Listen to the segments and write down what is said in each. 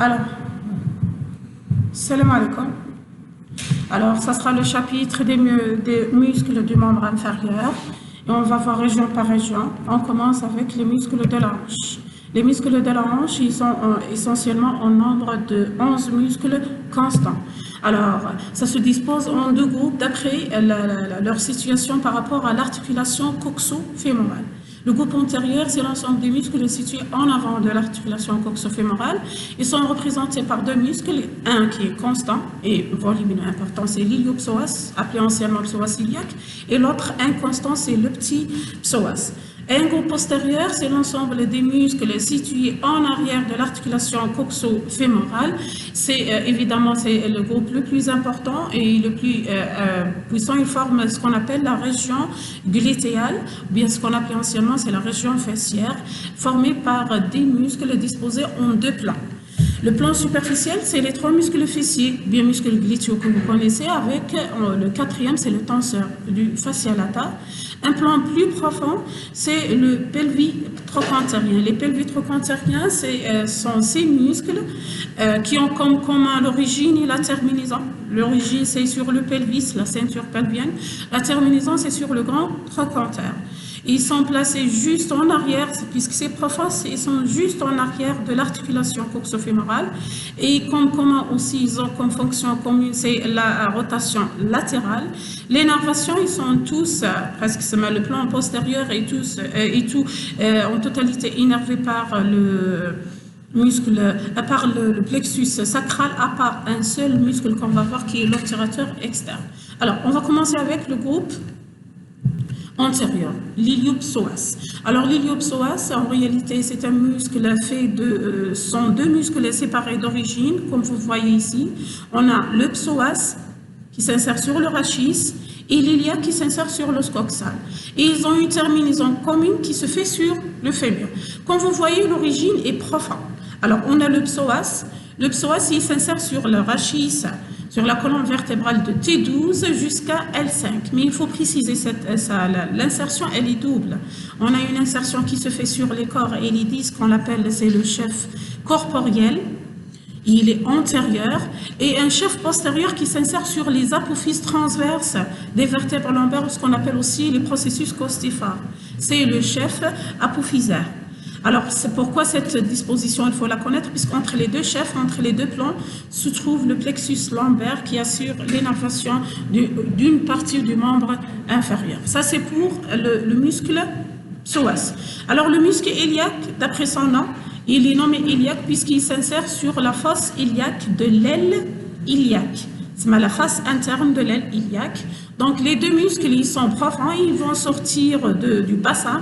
Alors, salam alaikum. Alors, ça sera le chapitre des muscles du membre inférieur. Et on va voir région par région. On commence avec les muscles de la hanche. Les muscles de la hanche, ils sont essentiellement en nombre de 11 muscles constants. Alors, ça se dispose en deux groupes d'après leur situation par rapport à l'articulation coxo-fémorale. Le groupe antérieur, c'est l'ensemble des muscles situés en avant de l'articulation coxo-fémorale. Ils sont représentés par deux muscles, un qui est constant et volumineux important, c'est l'iliopsoas, appelé anciennement psoas iliaque, et l'autre inconstant, c'est le petit psoas. Un groupe postérieur, c'est l'ensemble des muscles situés en arrière de l'articulation coxo-fémorale. C'est évidemment c'est le groupe le plus important et le plus puissant. Il forme ce qu'on appelle la région glutéale, ou bien ce qu'on appelait anciennement, c'est la région fessière, formée par des muscles disposés en deux plans. Le plan superficiel, c'est les trois muscles fessiers, bien muscles glutéaux que vous connaissez, avec le quatrième, c'est le tenseur du fascia lata. Un plan plus profond, c'est le pelvis trochanterien. Les pelvis trochanteriens, sont ces muscles qui ont comme commun l'origine et la terminaison. L'origine, c'est sur le pelvis, la ceinture pelvienne. La terminaison, c'est sur le grand trochanter. Ils sont placés juste en arrière, puisque c'est profond, ils sont juste en arrière de l'articulation coxo-fémorale. Et comme comment aussi, ils ont comme fonction commune, c'est la rotation latérale. L'énervation, ils sont tous, presque le plan postérieur est tout en totalité innervé par le muscle, à part le plexus sacral, à part un seul muscle qu'on va voir qui est l'obturateur externe. Alors, on va commencer avec le groupe antérieur, l'iliopsoas. Alors l'iliopsoas, en réalité, c'est un muscle fait de, sont deux muscles séparés d'origine, comme vous voyez ici. On a le psoas qui s'insère sur le rachis et l'iliaque qui s'insère sur l'os coxal. Et ils ont une terminaison commune qui se fait sur le fémur. Comme vous voyez, l'origine est profonde. Alors on a le psoas. Le psoas, il s'insère sur le rachis, sur la colonne vertébrale de T12 jusqu'à L5. Mais il faut préciser, l'insertion, elle est double. On a une insertion qui se fait sur les corps et les disques, qu'on appelle, c'est le chef corporel. Il est antérieur. Et un chef postérieur qui s'insère sur les apophyses transverses des vertèbres lombaires, ce qu'on appelle aussi les processus costifères. C'est le chef apophysaire. Alors, c'est pourquoi cette disposition, il faut la connaître, puisqu'entre les deux chefs, entre les deux plans, se trouve le plexus lombaire qui assure l'énervation d'une partie du membre inférieur. Ça, c'est pour le muscle psoas. Alors, le muscle iliaque, d'après son nom, il est nommé iliaque puisqu'il s'insère sur la fosse iliaque de l'aile iliaque. C'est la face interne de l'aile iliaque. Donc, les deux muscles, ils sont profonds, ils vont sortir du bassin,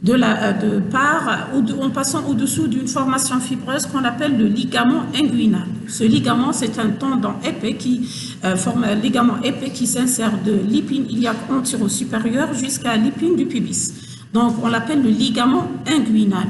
en passant au-dessous d'une formation fibreuse qu'on appelle le ligament inguinal. Ce ligament, c'est un tendon épais qui forme un ligament épais qui s'insère de l'épine iliaque antéro-supérieure jusqu'à l'épine du pubis. Donc, on l'appelle le ligament inguinal.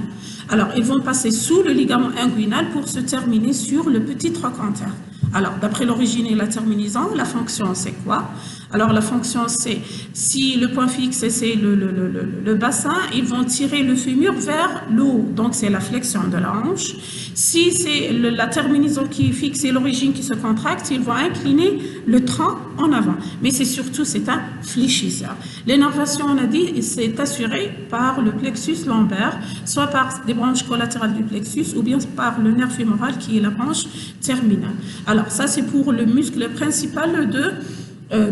Alors, ils vont passer sous le ligament inguinal pour se terminer sur le petit trochanter. Alors, d'après l'origine et la terminaison, la fonction, c'est quoi? Alors, la fonction, c'est, si le point fixe, c'est le bassin, ils vont tirer le fémur vers le haut. Donc, c'est la flexion de la hanche. Si c'est la terminaison qui est fixe et l'origine qui se contracte, ils vont incliner le tronc en avant. Mais c'est surtout, c'est un fléchisseur. L'énervation, on a dit, c'est assuré par le plexus lombaire, soit par des branches collatérales du plexus ou bien par le nerf fémoral qui est la branche terminale. Alors, ça, c'est pour le muscle principal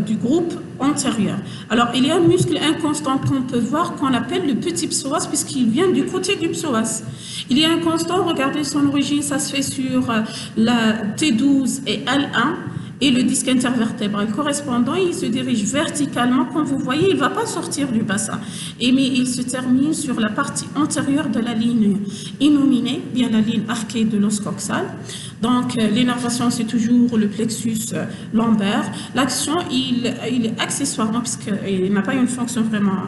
du groupe antérieur. Alors, il y a un muscle inconstant qu'on peut voir qu'on appelle le petit psoas puisqu'il vient du côté du psoas. Il y a un constant, regardez son origine, ça se fait sur la T12 et L1 et le disque intervertébral correspondant, il se dirige verticalement. Comme vous voyez, il ne va pas sortir du bassin, mais il se termine sur la partie antérieure de la ligne innominée, bien la ligne arquée de l'os coxal. Donc, l'énervation, c'est toujours le plexus lombaire. L'action, il est accessoirement, puisqu'il n'a pas une fonction vraiment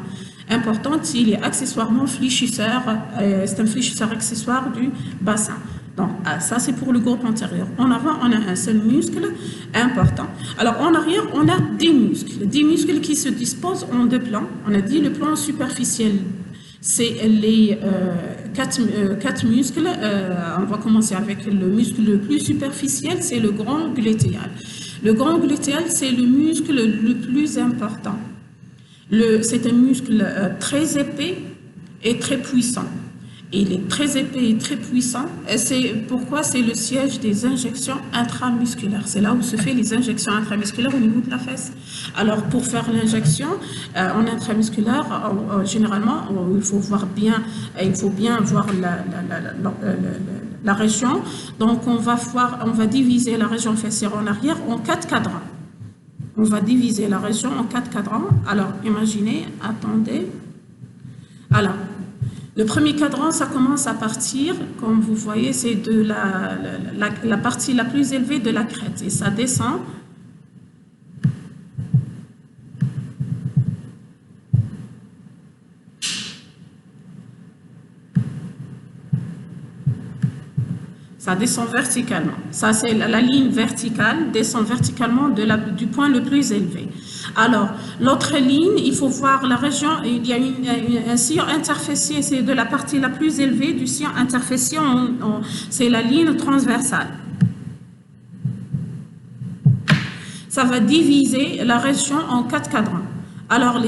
importante, il est accessoirement fléchisseur, c'est un fléchisseur accessoire du bassin. Donc, ça, c'est pour le groupe antérieur. En avant, on a un seul muscle important. Alors, en arrière, on a des muscles qui se disposent en deux plans. On a dit le plan superficiel C'est les quatre muscles. On va commencer avec le muscle le plus superficiel, c'est le grand glutéal. Le grand glutéal, c'est le muscle le plus important. C'est un muscle très épais et très puissant. Il est très épais et très puissant. Et c'est pourquoi c'est le siège des injections intramusculaires. C'est là où se fait les injections intramusculaires au niveau de la fesse. Alors, pour faire l'injection en intramusculaire, généralement, il faut bien voir la région. Donc, on va diviser la région fessière en arrière en 4 cadrans. On va diviser la région en 4 cadrans. Alors, imaginez, attendez. Alors, le premier cadran, ça commence à partir, comme vous voyez, c'est de la partie la plus élevée de la crête. Et ça descend. Ça descend verticalement. Ça, c'est la ligne verticale, descend verticalement du point le plus élevé. Alors, l'autre ligne, il faut voir la région, il y a un sillon interfessier, c'est de la partie la plus élevée du sillon interfessier, c'est la ligne transversale. Ça va diviser la région en 4 cadrans. Alors,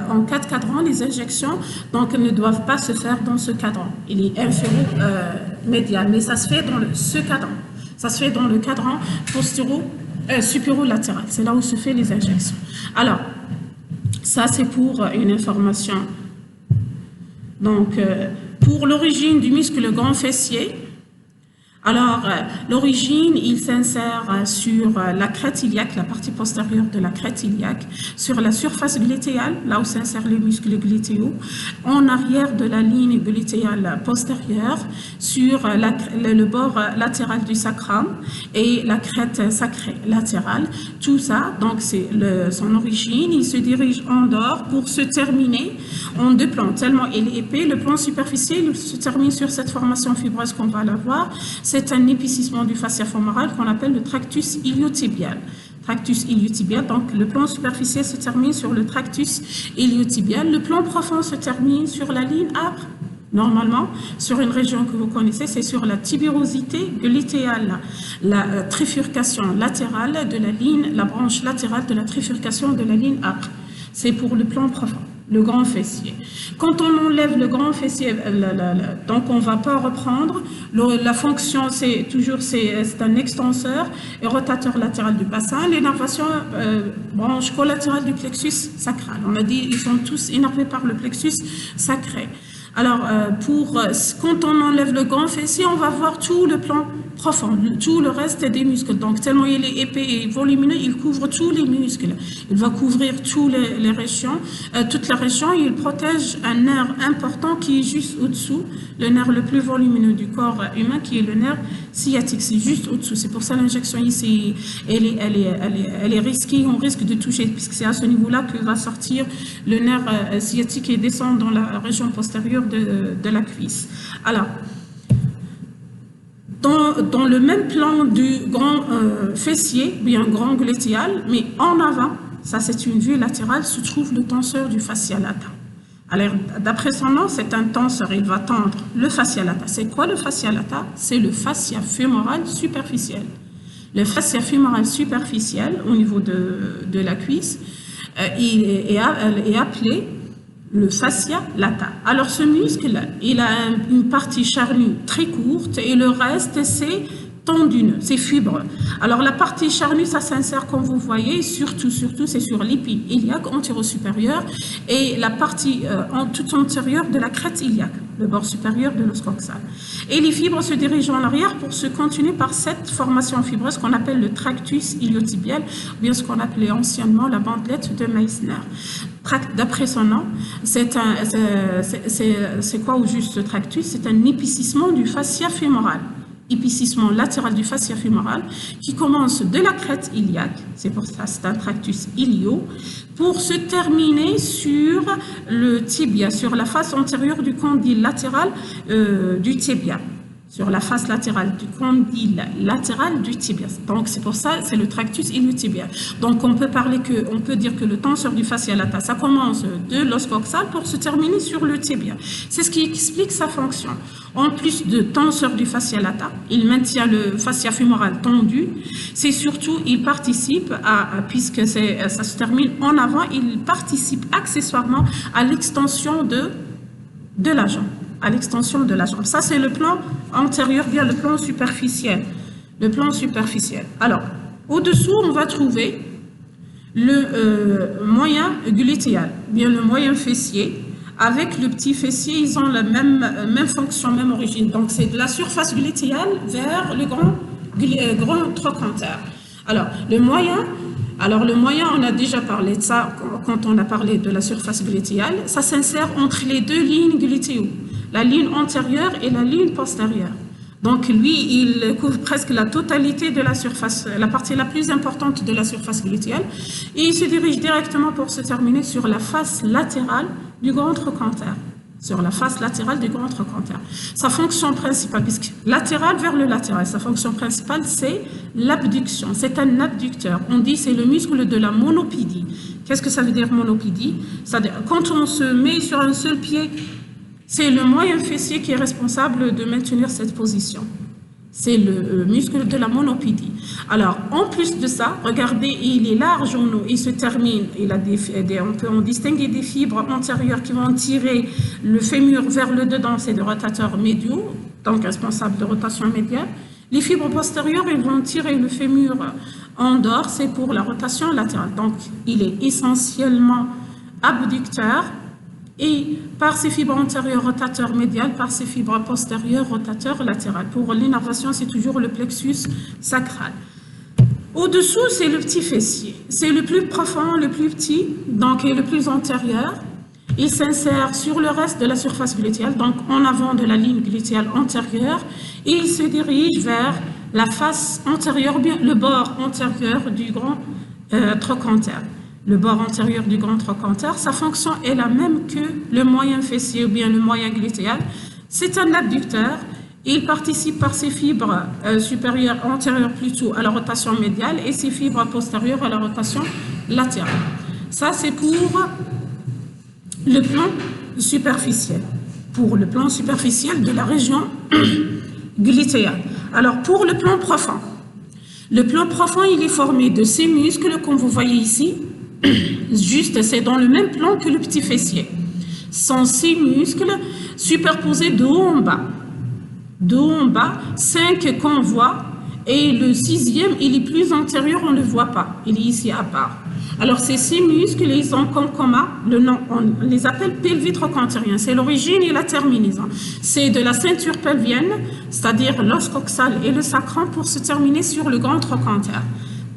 en 4 cadrans, les injections donc, ne doivent pas se faire dans ce cadran. Il est inféro-médial, mais ça se fait dans ce cadran. Ça se fait dans le cadran supéro-latéral. C'est là où se fait les injections. Alors, ça, c'est pour une information. Donc, pour l'origine du muscle grand fessier, alors, l'origine, il s'insère sur la crête iliaque, la partie postérieure de la crête iliaque, sur la surface glutéale, là où s'insèrent les muscles glutéaux, en arrière de la ligne glutéale postérieure, sur le bord latéral du sacrum et la crête sacrée latérale. Tout ça, donc, c'est son origine. Il se dirige en dehors pour se terminer en 2 plans. Tellement il est épais, le plan superficiel il se termine sur cette formation fibreuse qu'on va la voir. C'est un épicissement du fascia fémoral qu'on appelle le tractus iliotibial. Tractus iliotibial, donc le plan superficiel se termine sur le tractus iliotibial. Le plan profond se termine sur la ligne âpre. Normalement, sur une région que vous connaissez, c'est sur la tibérosité glutéale, la trifurcation latérale de la branche latérale de la trifurcation de la ligne âpre. C'est pour le plan profond, le grand fessier. Quand on enlève le grand fessier, donc on ne va pas reprendre. La fonction, c'est un extenseur et rotateur latéral du bassin. L'énervation, branche collatérale du plexus sacral. On a dit ils sont tous énervés par le plexus sacré. Alors, quand on enlève le grand fessier, on va voir tout le plan profond, tout le reste des muscles. Donc, tellement il est épais et volumineux, il couvre tous les muscles. Il va couvrir toutes les régions, toute la région. Il protège un nerf important qui est juste au-dessous, le nerf le plus volumineux du corps humain, qui est le nerf sciatique. C'est juste au-dessous. C'est pour ça l'injection ici, elle est risquée. On risque de toucher, puisque c'est à ce niveau-là que va sortir le nerf sciatique et descendre dans la région postérieure de la cuisse. Alors, dans le même plan du grand fessier, bien grand glutéal, mais en avant, ça c'est une vue latérale, se trouve le tenseur du fascia lata. Alors, d'après son nom, c'est un tenseur, il va tendre le fascia lata. C'est quoi le fascia lata? C'est le fascia fémoral superficiel. Le fascia fémoral superficiel, au niveau de la cuisse, il est appelé le fascia lata. Alors ce muscle, il a une partie charnue très courte et le reste c'est tendineux, c'est fibreux. Alors la partie charnue, ça s'insère comme vous voyez, surtout c'est sur l'épine iliaque antéro-supérieure et la partie tout antérieure de la crête iliaque, le bord supérieur de l'os coxal. Et les fibres se dirigent en arrière pour se continuer par cette formation fibreuse qu'on appelle le tractus iliotibial, ou bien ce qu'on appelait anciennement la bandelette de Meissner. D'après son nom, c'est quoi au juste ce tractus? C'est un épicissement du fascia fémoral. Épicissement latéral du fascia fémoral qui commence de la crête iliaque, c'est pour ça c'est un tractus ilio, pour se terminer sur le tibia, sur la face antérieure du condyle latéral du tibia. sur la face latérale du condyle latéral du tibia. Donc, c'est pour ça, c'est le tractus ilio-tibia. Donc, on peut dire que le tenseur du fascia lata, ça commence de l'os coxal pour se terminer sur le tibia. C'est ce qui explique sa fonction. En plus de tenseur du fascia lata, il maintient le fascia fémoral tendu. C'est surtout, il participe puisque ça se termine en avant, il participe accessoirement à l'extension de la jambe. À l'extension de la jambe. Ça, c'est le plan antérieur, bien le plan superficiel. Le plan superficiel. Alors, au-dessous, on va trouver le moyen glutéal, bien le moyen fessier. Avec le petit fessier, ils ont la même fonction, même origine. Donc, c'est de la surface glutéale vers le grand trochanter. Alors, le moyen, on a déjà parlé de ça quand on a parlé de la surface glutéale. Ça s'insère entre les deux lignes glutéaux, la ligne antérieure et la ligne postérieure. Donc, lui, il couvre presque la totalité de la surface, la partie la plus importante de la surface glutéale. Et il se dirige directement pour se terminer sur la face latérale du grand trochanter. Sur la face latérale du grand trochanter. Sa fonction principale, puisque latéral vers le latéral, sa fonction principale, c'est l'abduction. C'est un abducteur. On dit c'est le muscle de la monopédie. Qu'est-ce que ça veut dire monopédie? C'est-à-dire, quand on se met sur un seul pied, c'est le moyen fessier qui est responsable de maintenir cette position. C'est le muscle de la monopédie. Alors, en plus de ça, regardez, il est large en haut, il se termine, on peut en distinguer des fibres antérieures qui vont tirer le fémur vers le dedans, c'est des rotateurs médiaux, donc responsables de rotation médiale. Les fibres postérieures, ils vont tirer le fémur en dehors, c'est pour la rotation latérale. Donc, il est essentiellement abducteur. Et par ses fibres antérieures rotateurs médiales, par ses fibres postérieures rotateurs latérales. Pour l'innervation, c'est toujours le plexus sacral. Au-dessous, c'est le petit fessier. C'est le plus profond, le plus petit, donc et le plus antérieur. Il s'insère sur le reste de la surface glutéale, donc en avant de la ligne glutéale antérieure, et il se dirige vers la face antérieure, bien le bord antérieur du grand trochanter. Le bord antérieur du grand trochanter, sa fonction est la même que le moyen fessier ou bien le moyen glutéal. C'est un abducteur. Il participe par ses fibres supérieures, antérieures plutôt, à la rotation médiale et ses fibres postérieures à la rotation latérale. Ça, c'est pour le plan superficiel. Pour le plan superficiel de la région glutéale. Alors, pour le plan profond, il est formé de ces muscles, comme vous voyez ici. Juste, c'est dans le même plan que le petit fessier. Sont ces muscles superposés de haut en bas. De haut en bas, 5 qu'on voit, et le 6e, il est plus antérieur, on ne le voit pas. Il est ici à part. Alors, ces 6 muscles, ils ont comme commun, le nom, on les appelle pelvitrochantériens. C'est l'origine et la terminaison. C'est de la ceinture pelvienne, c'est-à-dire l'os coxal et le sacrum, pour se terminer sur le grand trochanter.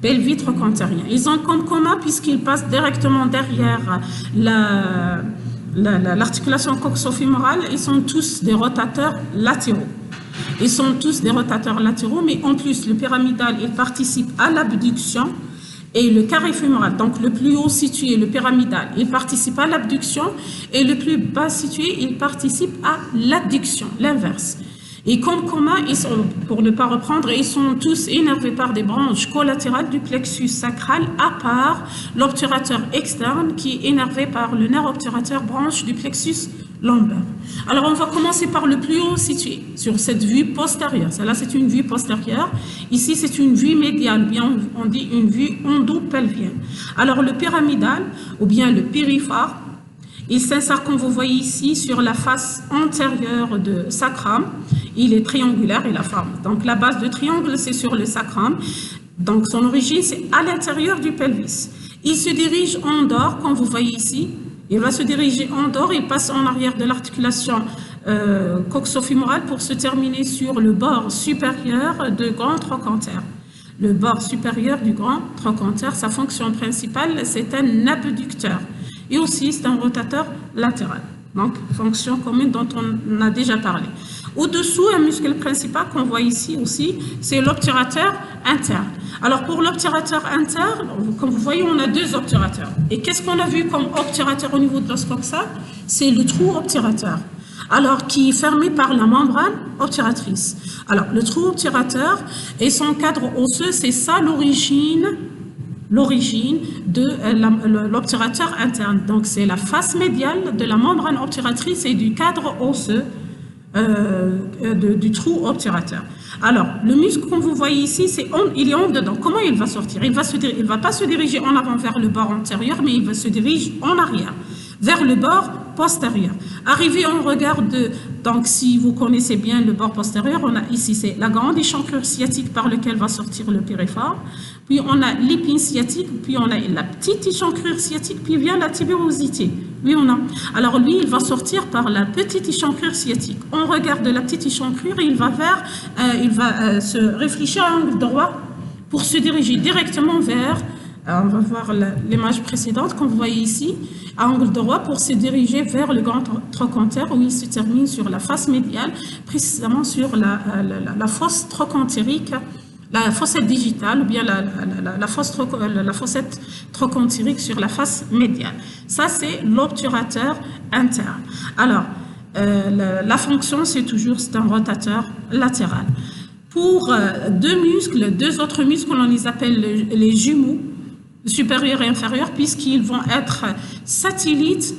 Pelvitrochantériens. Ils ont comme commun puisqu'ils passent directement derrière l'articulation coxofémorale. Ils sont tous des rotateurs latéraux. Mais en plus, le pyramidal, il participe à l'abduction et le carré fémoral, donc le plus haut situé, le pyramidal, il participe à l'abduction et le plus bas situé, il participe à l'adduction, l'inverse. Et comme commun, pour ne pas reprendre, ils sont tous énervés par des branches collatérales du plexus sacral, à part l'obturateur externe qui est énervé par le nerf obturateur branche du plexus lombaire. Alors, on va commencer par le plus haut situé, sur cette vue postérieure. Celle-là, c'est une vue postérieure. Ici, c'est une vue médiale, ou bien on dit une vue endopelvienne. Alors, le pyramidal, ou bien le périphare, il s'insère, comme vous voyez ici, sur la face antérieure de sacrum. Il est triangulaire et la forme. Donc, la base de triangle, c'est sur le sacrum. Donc, son origine, c'est à l'intérieur du pelvis. Il se dirige en dehors, comme vous voyez ici. Il va se diriger en dehors, il passe en arrière de l'articulation coxofémorale pour se terminer sur le bord supérieur du grand trochanter. Le bord supérieur du grand trochanter, sa fonction principale, c'est un abducteur. Et aussi, c'est un rotateur latéral. Donc, fonction commune dont on a déjà parlé. Au-dessous, un muscle principal qu'on voit ici aussi, c'est l'obturateur interne. Alors, pour l'obturateur interne, comme vous voyez, on a 2 obturateurs. Et qu'est-ce qu'on a vu comme obturateur au niveau de l'os coxal? C'est le trou obturateur. alors qui est fermé par la membrane obturatrice. Alors, le trou obturateur et son cadre osseux, c'est ça l'origine de l'obturateur interne. Donc, c'est la face médiale de la membrane obturatrice et du cadre osseux du trou obturateur. Alors, le muscle qu'on vous voyez ici, il est en dedans. Comment il va sortir? Il va pas se diriger en avant vers le bord antérieur, mais il va se diriger en arrière, vers le bord postérieur. Arrivé, on regarde, donc si vous connaissez bien le bord postérieur, on a ici, c'est la grande échancrure sciatique par laquelle va sortir le piriforme, puis on a l'épine sciatique, puis on a la petite échancrure sciatique, puis vient la tuberosité. Oui ou non? Alors lui, il va sortir par la petite échancrure sciatique. On regarde la petite échancrure et il va se réfléchir à angle droit pour se diriger directement vers, on va voir l'image précédente qu'on voit ici, à angle droit pour se diriger vers le grand trochanter où il se termine sur la face médiale, précisément sur la fosse trochantérique, la fossette digitale ou bien la fossette trochantérique sur la face médiale. Ça, c'est l'obturateur interne. Alors, la fonction, c'est un rotateur latéral. Pour deux autres muscles, on les appelle les jumeaux, supérieur et inférieur, puisqu'ils vont être satellites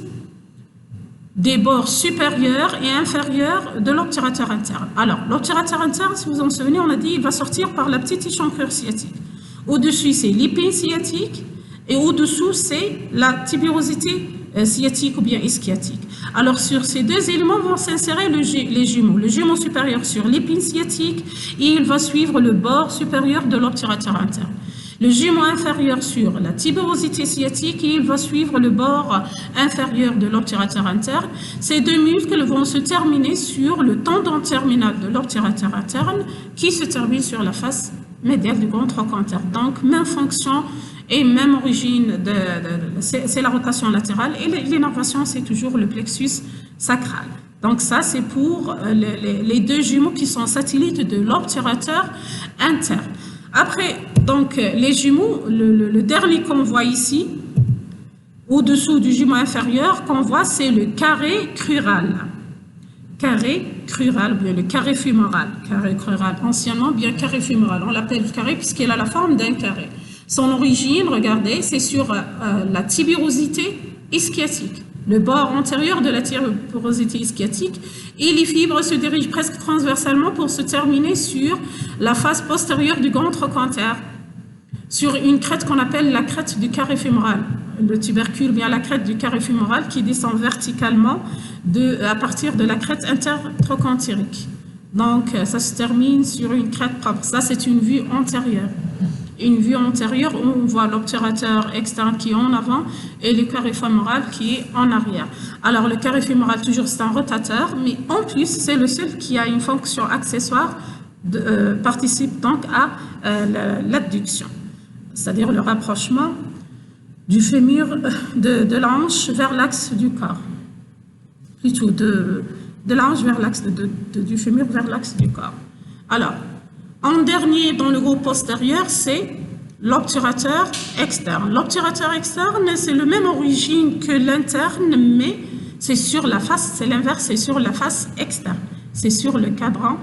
des bords supérieurs et inférieurs de l'obturateur interne. Alors, l'obturateur interne, si vous en souvenez, on a dit il va sortir par la petite échancrure sciatique. Au-dessus, c'est l'épine sciatique et au-dessous, c'est la tuberosité sciatique ou bien ischiatique. Alors, sur ces deux éléments vont s'insérer les jumeaux. Le jumeau supérieur sur l'épine sciatique et il va suivre le bord supérieur de l'obturateur interne. Le jumeau inférieur sur la tuberosité sciatique et il va suivre le bord inférieur de l'obturateur interne. Ces deux muscles vont se terminer sur le tendon terminal de l'obturateur interne qui se termine sur la face médiale du grand trochanter. Donc, même fonction et même origine, c'est la rotation latérale et l'innervation, c'est toujours le plexus sacral. Donc ça, c'est pour les deux jumeaux qui sont satellites de l'obturateur interne. Après, donc, les jumeaux, le dernier qu'on voit ici, au-dessous du jumeau inférieur, qu'on voit, c'est le carré crural. Carré crural, bien le carré fémoral. Carré crural, anciennement, bien carré fémoral. On l'appelle carré puisqu'il a la forme d'un carré. Son origine, regardez, c'est sur la tuberosité ischiatique. Le bord antérieur de la tuberosité ischiatique et les fibres se dirigent presque transversalement pour se terminer sur la face postérieure du grand trochanter, sur une crête qu'on appelle la crête du carré fémoral. Le tubercule, bien la crête du carré fémoral qui descend verticalement à partir de la crête intertrochantérique. Donc, ça se termine sur une crête propre. Ça, c'est une vue antérieure. Une vue antérieure où on voit l'obturateur externe qui est en avant et le carré fémoral qui est en arrière. Alors, le carré fémoral, toujours, c'est un rotateur, mais en plus, c'est le seul qui a une fonction accessoire, participe donc à l'adduction, c'est-à-dire le rapprochement du fémur, de la hanche vers l'axe du corps. Plutôt de la hanche vers l'axe, du fémur vers l'axe du corps. Alors, en dernier, dans le groupe postérieur, c'est l'obturateur externe. L'obturateur externe, c'est le même origine que l'interne, mais c'est sur la face, c'est l'inverse, c'est sur la face externe. C'est sur le cadran,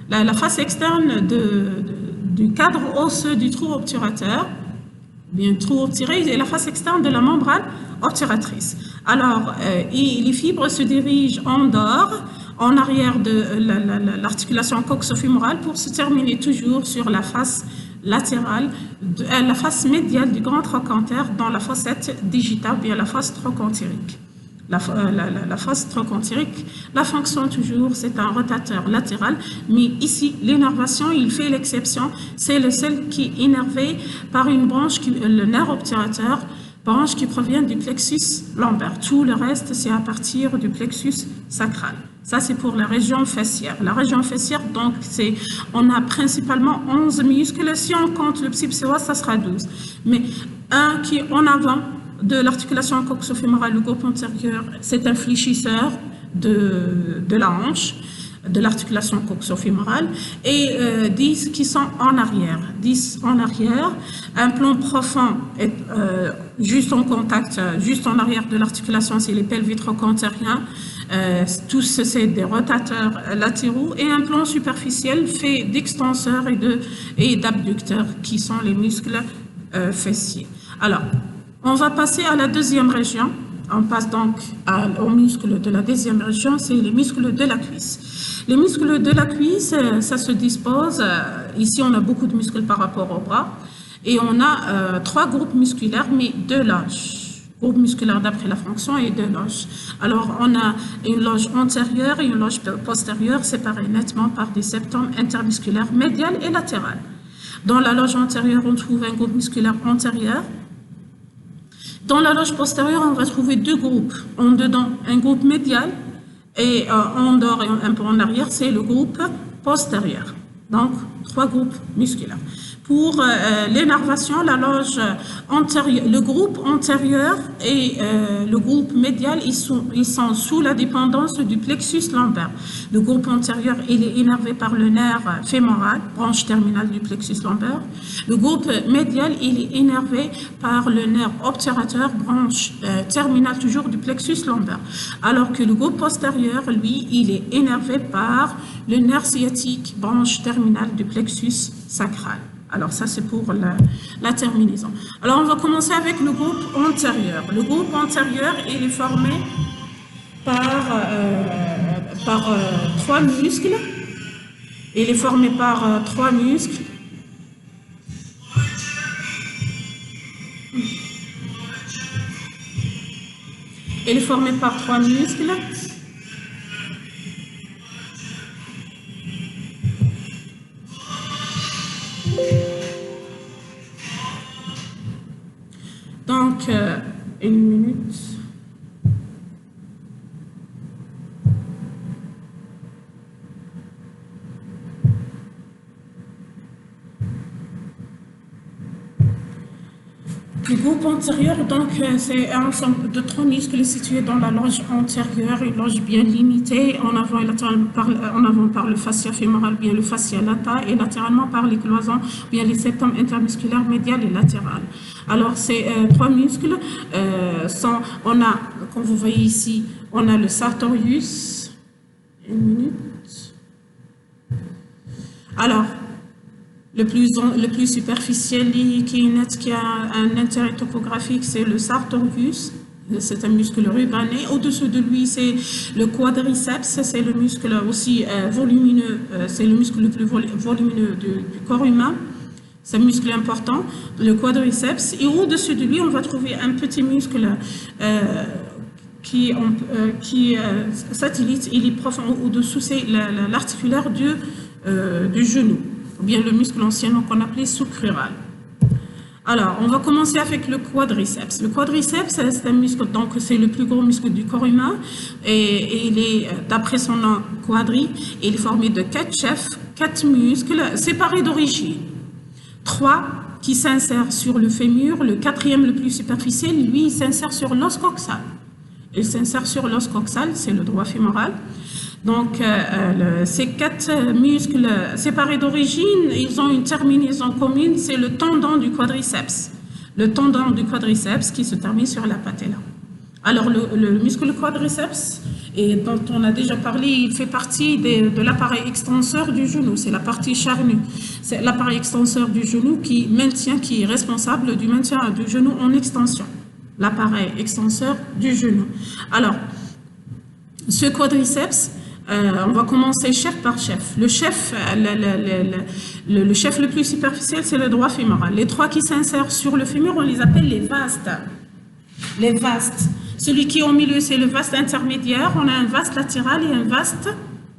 la face externe du cadre osseux du trou obturateur, bien trou obturé, et la face externe de la membrane obturatrice. Alors, les fibres se dirigent en dehors, en arrière de l'articulation coxofémorale pour se terminer toujours sur la face latérale, la face médiale du grand trochanter dans la fossette digitale, bien la face trochantérique. La fosse trochantérique, la fonction toujours, c'est un rotateur latéral, mais ici, l'innervation, il fait l'exception, c'est le seul qui est innervé par une branche, le nerf obturateur, branche qui provient du plexus lombaire. Tout le reste, c'est à partir du plexus sacral. Ça, c'est pour la région fessière. La région fessière, donc, on a principalement 11 muscles. Si on compte le psipséois, ça sera 12. Mais un qui est en avant de l'articulation coxofémorale, le groupe antérieur, c'est un fléchisseur de la hanche. de l'articulation coxo-fémorale et 10 qui sont en arrière. 10 en arrière, un plan profond est juste en contact, juste en arrière de l'articulation, c'est les pelvitrocontériens. Tous c'est des rotateurs latéraux et un plan superficiel fait d'extenseurs et d'abducteurs qui sont les muscles fessiers. Alors, on va passer à la deuxième région. On passe donc aux muscles de la deuxième région, c'est les muscles de la cuisse. Les muscles de la cuisse, ça se dispose, ici on a beaucoup de muscles par rapport au bras, et on a 3 groupes musculaires, mais 2 loges. Groupe musculaire d'après la fonction et 2 loges. Alors on a une loge antérieure et une loge postérieure séparées nettement par des septums intermusculaires médial et latéral. Dans la loge antérieure, on trouve un groupe musculaire antérieur. Dans la loge postérieure, on va trouver 2 groupes. En dedans, un groupe médial et en dehors et un peu en arrière, c'est le groupe postérieur. Donc, 3 groupes musculaires. Pour l'énervation, la loge antérieure, le groupe antérieur et le groupe médial, ils sont sous la dépendance du plexus lombaire. Le groupe antérieur, il est énervé par le nerf fémoral, branche terminale du plexus lombaire. Le groupe médial, il est énervé par le nerf obturateur, branche terminale toujours du plexus lombaire. Alors que le groupe postérieur, lui, il est énervé par le nerf sciatique, branche terminale du plexus sacral. Alors ça, c'est pour la terminaison. Alors, on va commencer avec le groupe antérieur. Le groupe antérieur, il est formé par 3 muscles. Il est formé par 3 muscles. Il est formé par 3 muscles. Donc, une minute. Le groupe antérieur, donc, c'est un ensemble de 3 muscles situés dans la loge antérieure, une loge bien limitée, en avant et latéralement par le fascia fémoral, bien le fascia lata, et latéralement par les cloisons, bien les septums intermusculaires médial et latéral. Alors, ces 3 muscles on a, comme vous voyez ici, on a le sartorius. Une minute. Alors, le plus superficiel qui a un intérêt topographique, c'est le sartorius. C'est un muscle rubané. Au-dessus de lui, c'est le quadriceps. C'est le muscle aussi volumineux. C'est le muscle le plus volumineux du corps humain. C'est un muscle important, le quadriceps. Et au-dessus de lui, on va trouver un petit muscle qui satellite. Il est profond. Au-dessous, c'est l'articulaire du genou, ou bien le muscle anciennement qu'on appelait sous-crural. Alors, on va commencer avec le quadriceps. Le quadriceps, c'est un muscle, donc c'est le plus gros muscle du corps humain, et il est, d'après son nom, quadri, il est formé de 4 chefs, 4 muscles séparés d'origine. 3 qui s'insèrent sur le fémur, le 4e le plus superficiel, lui, il s'insère sur l'os coxal. Il s'insère sur l'os coxal, c'est le droit fémoral. Donc, ces 4 muscles séparés d'origine, ils ont une terminaison commune, c'est le tendon du quadriceps. Le tendon du quadriceps qui se termine sur la patella. Alors, le muscle quadriceps, et dont on a déjà parlé, il fait partie de l'appareil extenseur du genou, c'est la partie charnue. C'est l'appareil extenseur du genou qui est responsable du maintien du genou en extension. L'appareil extenseur du genou. Alors, ce quadriceps, on va commencer chef par chef. Le chef le plus superficiel, c'est le droit fémoral. Les 3 qui s'insèrent sur le fémur, on les appelle les vastes. Les vastes. Celui qui est au milieu, c'est le vaste intermédiaire. On a un vaste latéral et un vaste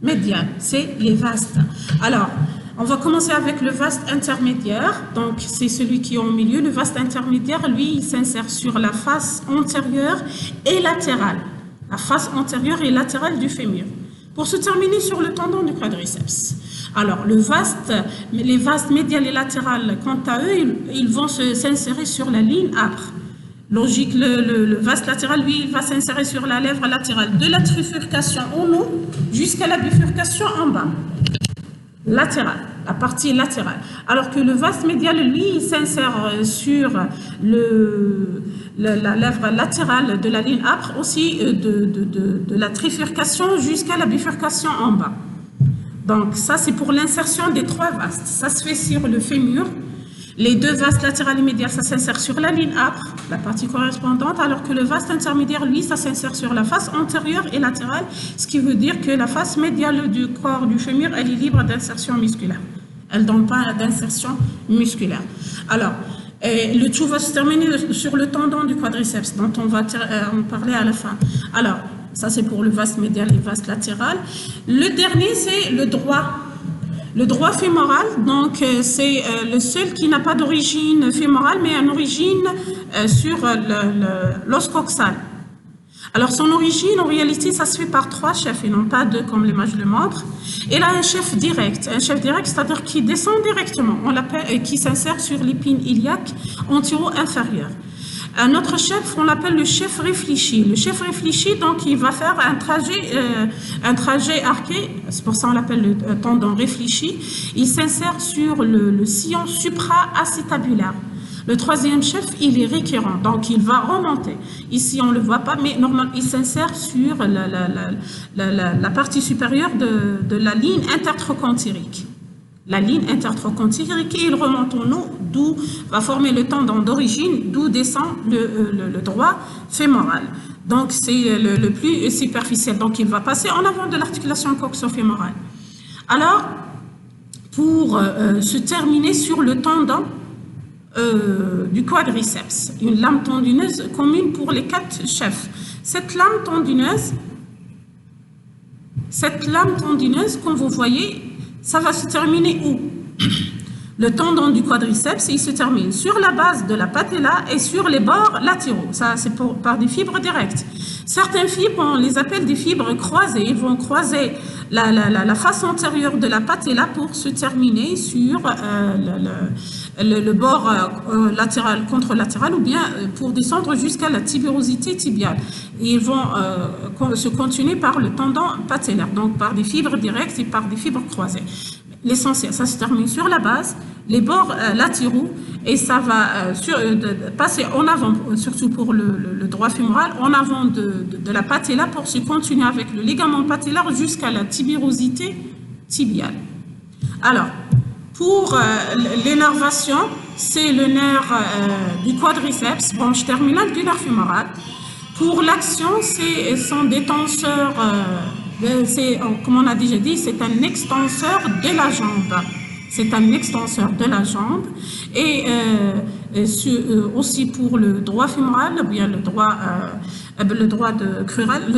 médial. C'est les vastes. Alors, on va commencer avec le vaste intermédiaire. Donc, c'est celui qui est au milieu. Le vaste intermédiaire, lui, il s'insère sur la face antérieure et latérale. La face antérieure et latérale du fémur. Pour se terminer sur le tendon du quadriceps. Alors, les vastes médial et latéral, quant à eux, ils vont s'insérer sur la ligne âpre. Logique, le vaste latéral, lui, il va s'insérer sur la lèvre latérale de la trifurcation en haut jusqu'à la bifurcation en bas. Latérale, la partie latérale. Alors que le vaste médial, lui, il s'insère sur la lèvre latérale de la ligne âpre, aussi de la trifurcation jusqu'à la bifurcation en bas. Donc ça, c'est pour l'insertion des trois vastes. Ça se fait sur le fémur. Les deux vastes latérales et médiales, ça s'insère sur la ligne âpre, la partie correspondante, alors que le vaste intermédiaire, lui, ça s'insère sur la face antérieure et latérale, ce qui veut dire que la face médiale du corps du fémur, elle est libre d'insertion musculaire. Elle ne donne pas d'insertion musculaire. Alors, le tout va se terminer sur le tendon du quadriceps, dont on va en parler à la fin. Alors, ça c'est pour le vaste médial et le vaste latéral. Le dernier, c'est le droit. Le droit fémoral, donc c'est le seul qui n'a pas d'origine fémorale, mais une origine sur l'os coxal. Alors son origine, en réalité, ça se fait par trois chefs et non pas deux comme l'image le montre. Il a un chef direct. Un chef direct, c'est-à-dire qui descend directement, on l'appelle, qui s'insère sur l'épine iliaque antéro-inférieure. Un autre chef, on l'appelle le chef réfléchi. Le chef réfléchi, donc, il va faire un trajet arqué, c'est pour ça qu'on l'appelle le tendon réfléchi. Il s'insère sur le sillon supra-acétabulaire. Le troisième chef, il est récurrent, donc il va remonter. Ici, on ne le voit pas, mais normalement, il s'insère sur la partie supérieure de la ligne intertrochontyrique. La ligne intertrochontyrique, et il remonte en haut, d'où va former le tendon d'origine, d'où descend le droit fémoral. Donc, c'est le plus superficiel. Donc, il va passer en avant de l'articulation coxo-fémorale. Alors, pour se terminer sur le tendon du quadriceps, une lame tendineuse commune pour les quatre chefs. Cette lame tendineuse, comme vous voyez, ça va se terminer où? Le tendon du quadriceps, il se termine sur la base de la patella et sur les bords latéraux. Ça, c'est par des fibres directes. Certaines fibres, on les appelle des fibres croisées. Ils vont croiser la face antérieure de la patella pour se terminer sur le bord latéral contre latéral ou bien pour descendre jusqu'à la tuberosité tibiale. Et ils vont se continuer par le tendon patellaire, donc par des fibres directes et par des fibres croisées. L'essentiel, ça se termine sur la base, les bords latéraux, et ça va passer en avant, surtout pour le droit fémoral, en avant de la patella pour se continuer avec le ligament patellaire jusqu'à la tuberosité tibiale. Alors, pour l'énervation, c'est le nerf du quadriceps, branche terminale du nerf fémoral. Pour l'action, c'est son détenseur. Comme on a déjà dit, c'est un extenseur de la jambe. C'est un extenseur de la jambe. Et aussi pour le droit fémoral, bien le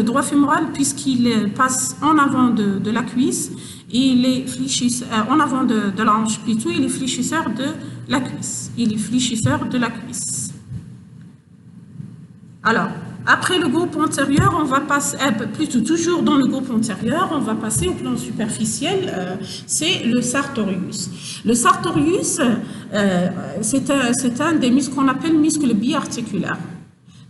droit fémoral, puisqu'il passe en avant de la cuisse, il est fléchisseur, en avant de la hanche plutôt, il est fléchisseur de la cuisse. Il est fléchisseur de la cuisse. Alors, après le groupe antérieur, on va passer, plutôt toujours dans le groupe antérieur, on va passer au plan superficiel, c'est le sartorius. Le sartorius, c'est un des muscles qu'on appelle muscle biarticulaire.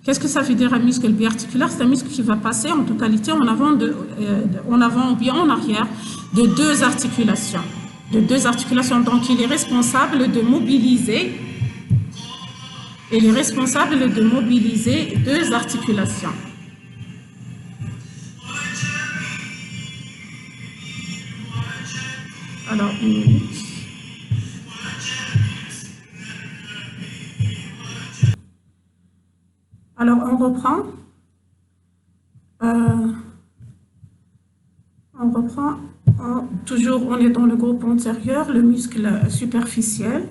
Qu'est-ce que ça veut dire un muscle biarticulaire? C'est un muscle qui va passer en totalité en avant ou bien en arrière de deux articulations. Donc il est responsable de mobiliser. Il est responsable de mobiliser deux articulations. Alors, une minute. Alors, on reprend. Toujours, on est dans le groupe antérieur, le muscle superficiel.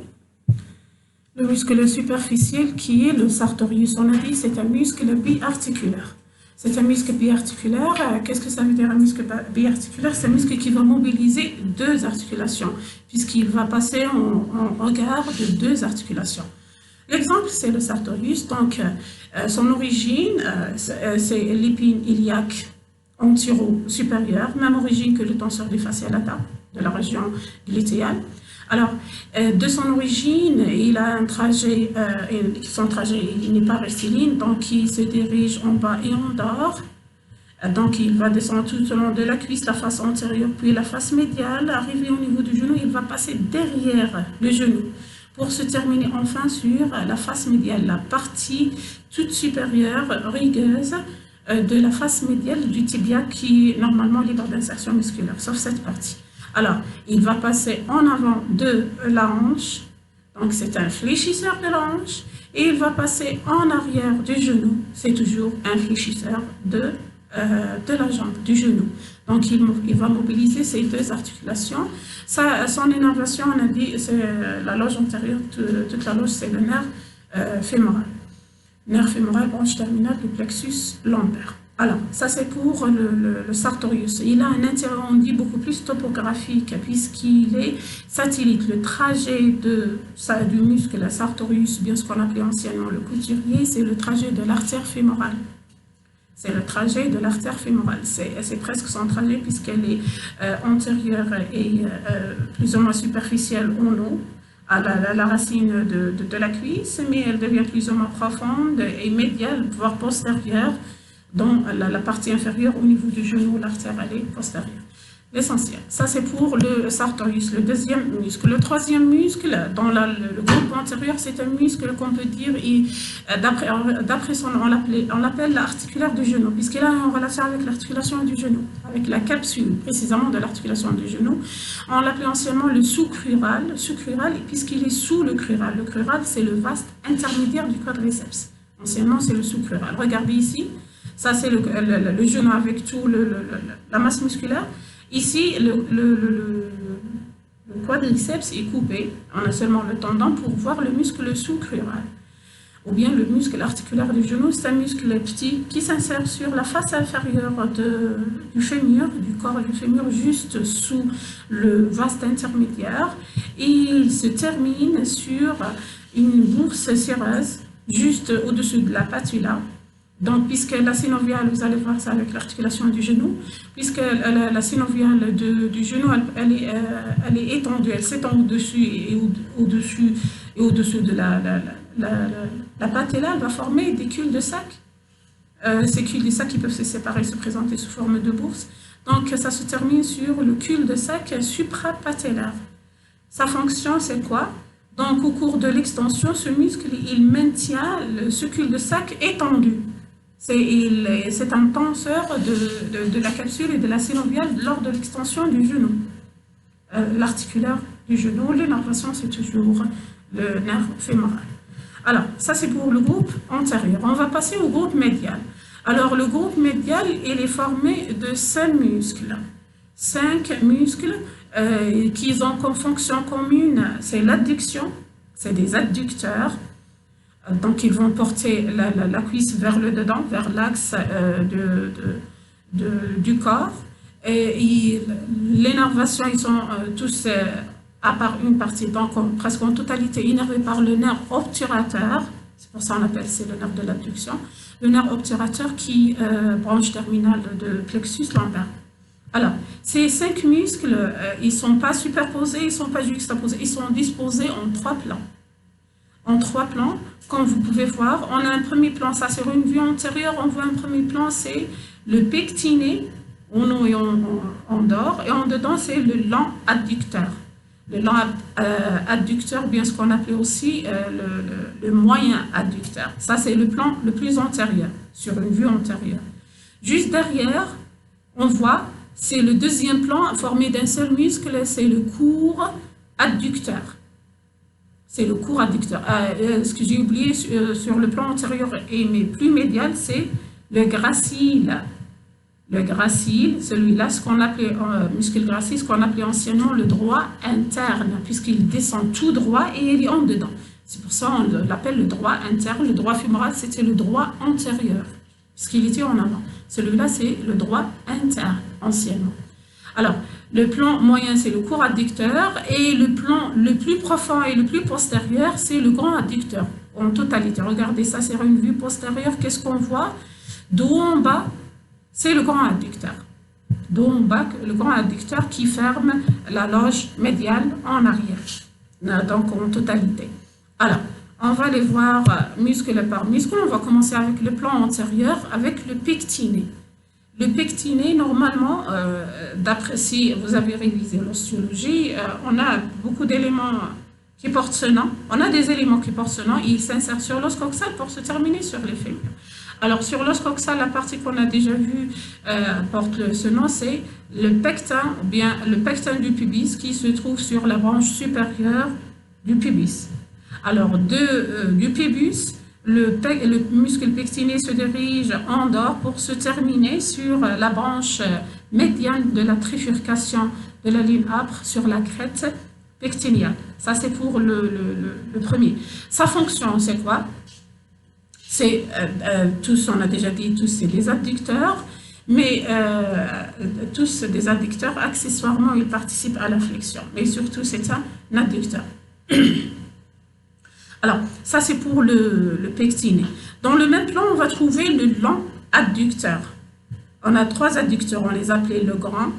Le muscle superficiel qui est le sartorius, on a dit c'est un muscle biarticulaire. C'est un muscle biarticulaire. Qu'est-ce que ça veut dire un muscle biarticulaire? C'est un muscle qui va mobiliser deux articulations, puisqu'il va passer en regard de deux articulations. L'exemple, c'est le sartorius. Donc, son origine, c'est l'épine iliaque antéro-supérieure, même origine que le tenseur du fascia lata, de la région glutéale. Alors, de son origine, il a un trajet, son trajet il n'est pas rectiligne, donc il se dirige en bas et en dehors. Donc, il va descendre tout au long de la cuisse, la face antérieure, puis la face médiale. Arrivé au niveau du genou, il va passer derrière le genou pour se terminer enfin sur la face médiale, la partie toute supérieure, rugueuse, de la face médiale du tibia qui est normalement libre d'insertion musculaire, sauf cette partie. Alors, il va passer en avant de la hanche, donc c'est un fléchisseur de la hanche, et il va passer en arrière du genou, c'est toujours un fléchisseur de la jambe, du genou. Donc, il va mobiliser ces deux articulations. Son innervation, on a dit, c'est la loge antérieure, toute la loge, c'est le nerf fémoral. Nerf fémoral, branche terminale du plexus lombaire. Alors, ça c'est pour le sartorius. Il a un intérêt, on dit, beaucoup plus topographique, puisqu'il est satellite. Le trajet du muscle sartorius, bien ce qu'on appelait anciennement le couturier, c'est le trajet de l'artère fémorale. C'est le trajet de l'artère fémorale. C'est presque son trajet puisqu'elle est antérieure et plus ou moins superficielle en haut à la racine de la cuisse, mais elle devient plus ou moins profonde et médiale, voire postérieure, dans la partie inférieure au niveau du genou, l'artère elle est postérieure. L'essentiel, ça c'est pour le sartorius, le deuxième muscle. Le troisième muscle, dans le groupe antérieur, c'est un muscle qu'on peut dire, d'après son nom, on l'appelle l'articulaire du genou, puisqu'il a une relation avec l'articulation du genou, avec la capsule précisément de l'articulation du genou. On l'appelait anciennement le sous-crural, puisqu'il est sous le crural. Le crural, c'est le vaste intermédiaire du quadriceps. Anciennement, c'est le sous-crural. Regardez ici, ça c'est le genou avec tout la masse musculaire. Ici, le quadriceps est coupé, on a seulement le tendon pour voir le muscle sous-crural. Ou bien le muscle articulaire du genou, c'est un muscle petit qui s'insère sur la face inférieure du fémur, du corps du fémur, juste sous le vaste intermédiaire. Et il se termine sur une bourse séreuse, juste au-dessus de la patula. Donc, puisque la synoviale, vous allez voir ça avec l'articulation du genou, puisque la synoviale du genou, elle est étendue, elle s'étend au-dessus et au-dessous de la patella, elle va former des cul-de-sac. Ces cul-de-sac qui peuvent se séparer, se présenter sous forme de bourse. Donc, ça se termine sur le cul-de-sac suprapatellaire. Sa fonction, c'est quoi? Donc, au cours de l'extension, ce muscle, il maintient ce cul-de-sac étendu. C'est un tenseur de la capsule et de la synoviale lors de l'extension du genou. L'articulaire du genou, l'énervation, c'est toujours le nerf fémoral. Alors, ça c'est pour le groupe antérieur. On va passer au groupe médial. Alors, le groupe médial, il est formé de 5 muscles. 5 muscles qui ont comme fonction commune, c'est l'adduction, c'est des adducteurs. Donc, ils vont porter la cuisse vers le dedans, vers l'axe du corps. Et l'énervation, ils sont tous, à part une partie, donc presque en totalité, innervés par le nerf obturateur. C'est pour ça qu'on appelle c'est le nerf de l'adduction. Le nerf obturateur qui branche terminale de plexus lombaire. Alors, ces 5 muscles, ils ne sont pas superposés, ils ne sont pas juxtaposés, ils sont disposés en 3 plans. En 3 plans, comme vous pouvez voir, on a un premier plan, ça sur une vue antérieure, on voit un premier plan, c'est le pectiné, en haut et en dehors, et en dedans, c'est le long adducteur. Le long adducteur, bien ce qu'on appelait aussi le moyen adducteur. Ça, c'est le plan le plus antérieur, sur une vue antérieure. Juste derrière, on voit, c'est le deuxième plan formé d'un seul muscle, c'est le court adducteur. C'est le court adducteur. Ce que j'ai oublié sur le plan antérieur mais plus médial, c'est le gracile. Le gracile, celui-là, ce qu'on appelait muscle gracile, ce qu'on appelait anciennement le droit interne, puisqu'il descend tout droit et il est en dedans. C'est pour ça qu'on l'appelle le droit interne. Le droit fémoral, c'était le droit antérieur, puisqu'il était en avant. Celui-là, c'est le droit interne, anciennement. Alors, le plan moyen, c'est le court adducteur, et le plan le plus profond et le plus postérieur, c'est le grand adducteur, en totalité. Regardez ça, c'est une vue postérieure. Qu'est-ce qu'on voit? D'où en bas, c'est le grand adducteur. d'en bas, le grand adducteur qui ferme la loge médiale en arrière, donc en totalité. Alors, on va les voir muscle par muscle. On va commencer avec le plan antérieur, avec le pectiné. Le pectiné, normalement, d'après si vous avez révisé l'ostéologie, on a beaucoup d'éléments qui portent ce nom. On a des éléments qui portent ce nom. Ils s'insèrent sur l'os coxal pour se terminer sur les fémurs. Alors, sur l'os coxal, la partie qu'on a déjà vue porte ce nom, c'est le pectin, ou bien le pectin du pubis qui se trouve sur la branche supérieure du pubis. Alors, du pubis, le muscle pectiné se dirige en dehors pour se terminer sur la branche médiane de la trifurcation de la ligne âpre sur la crête pectinéale. Ça, c'est pour le premier. Sa fonction, c'est quoi? C'est, tous, on a déjà dit, tous, c'est des adducteurs, mais tous des adducteurs, accessoirement, ils participent à la flexion. Mais surtout, c'est un adducteur. Alors, ça c'est pour le pectiné. Dans le même plan, on va trouver le long adducteur. On a trois adducteurs, on les appelait le grand,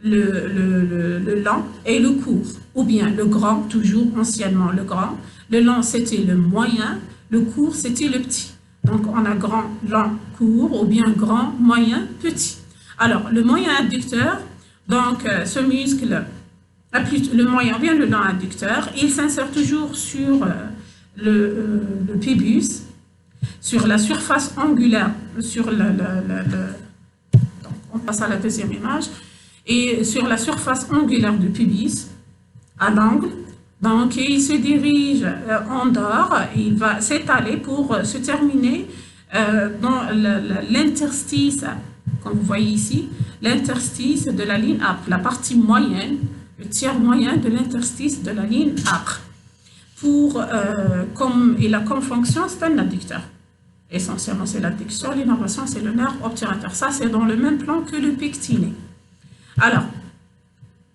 le long et le court. Ou bien le grand, toujours anciennement le grand. Le long, c'était le moyen. Le court, c'était le petit. Donc, on a grand, long, court, ou bien grand, moyen, petit. Alors, le moyen adducteur, donc ce muscle, le moyen, ou bien le long adducteur, il s'insère toujours sur le pubis, sur la surface angulaire, sur donc on passe à la deuxième image, et sur la surface angulaire du pubis, à l'angle. Donc, il se dirige en dehors, il va s'étaler pour se terminer dans l'interstice, comme vous voyez ici, l'interstice de la ligne âpre, la partie moyenne, le tiers moyen de l'interstice de la ligne âpre. Il a comme fonction, c'est un adducteur. Essentiellement, c'est l'adduction, l'innervation, c'est le nerf obturateur. Ça, c'est dans le même plan que le pectiné. Alors,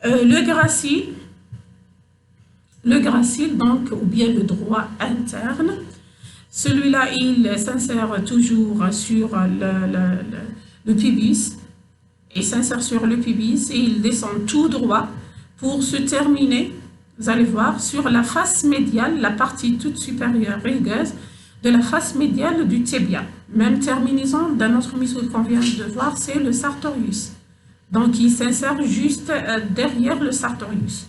le gracile, donc, ou bien le droit interne, celui-là, il s'insère toujours sur le pubis. Il s'insère sur le pubis et il descend tout droit pour se terminer, vous allez voir, sur la face médiale, la partie toute supérieure rugueuse de la face médiale du tibia. Même terminaison d'un autre muscle qu'on vient de voir, c'est le sartorius. Donc, il s'insère juste derrière le sartorius.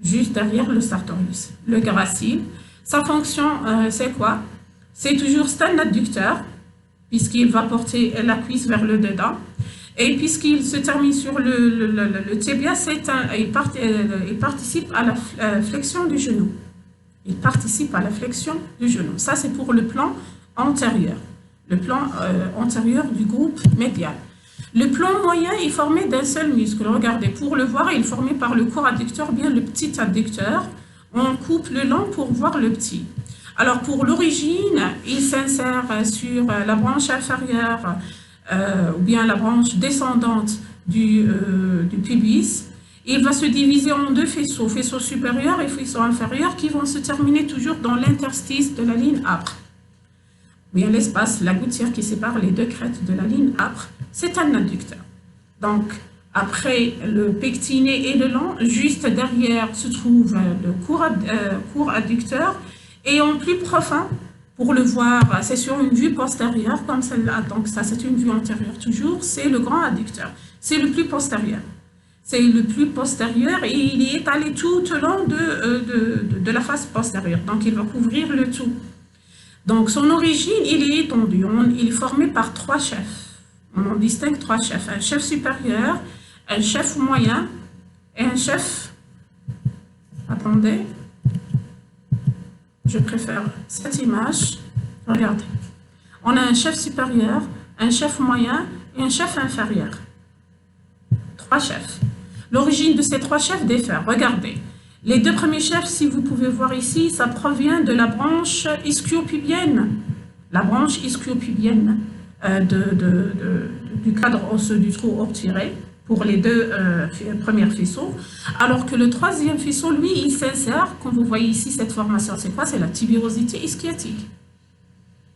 Juste derrière le sartorius. Le gracile, sa fonction, c'est quoi? C'est toujours un adducteur, puisqu'il va porter la cuisse vers le dedans. Et puisqu'il se termine sur le tibia, il participe à la flexion du genou. Il participe à la flexion du genou. Ça, c'est pour le plan antérieur. Le plan antérieur du groupe médial. Le plan moyen est formé d'un seul muscle. Regardez, pour le voir, il est formé par le court adducteur, bien le petit adducteur. On coupe le long pour voir le petit. Alors, pour l'origine, il s'insère sur la branche inférieure ou bien la branche descendante du pubis. Il va se diviser en deux faisceaux, faisceau supérieur et faisceau inférieur, qui vont se terminer toujours dans l'interstice de la ligne âpre. Bien l'espace, la gouttière qui sépare les deux crêtes de la ligne âpre, c'est un adducteur. Donc, après le pectiné et le long, juste derrière se trouve le court adducteur. Et en plus profond, pour le voir, c'est sur une vue postérieure, comme celle-là. Donc, ça, c'est une vue antérieure toujours. C'est le grand adducteur. C'est le plus postérieur. C'est le plus postérieur et il est étalé tout au long de la face postérieure. Donc, il va couvrir le tout. Donc, son origine, il est étendu. Il est formé par trois chefs. On en distingue trois chefs. Un chef supérieur, un chef moyen et un chef... Attendez. Je préfère cette image. Regardez. On a un chef supérieur, un chef moyen et un chef inférieur. Trois chefs. L'origine de ces trois chefs diffère. Regardez. Les deux premiers chefs, si vous pouvez voir ici, ça provient de la branche ischio-pubienne. La branche ischio-pubienne du cadre osseux du trou obturé pour les deux premiers faisceaux. Alors que le troisième faisceau, lui, il s'insère, comme vous voyez ici, cette formation, c'est quoi? C'est la tuberosité ischiotique.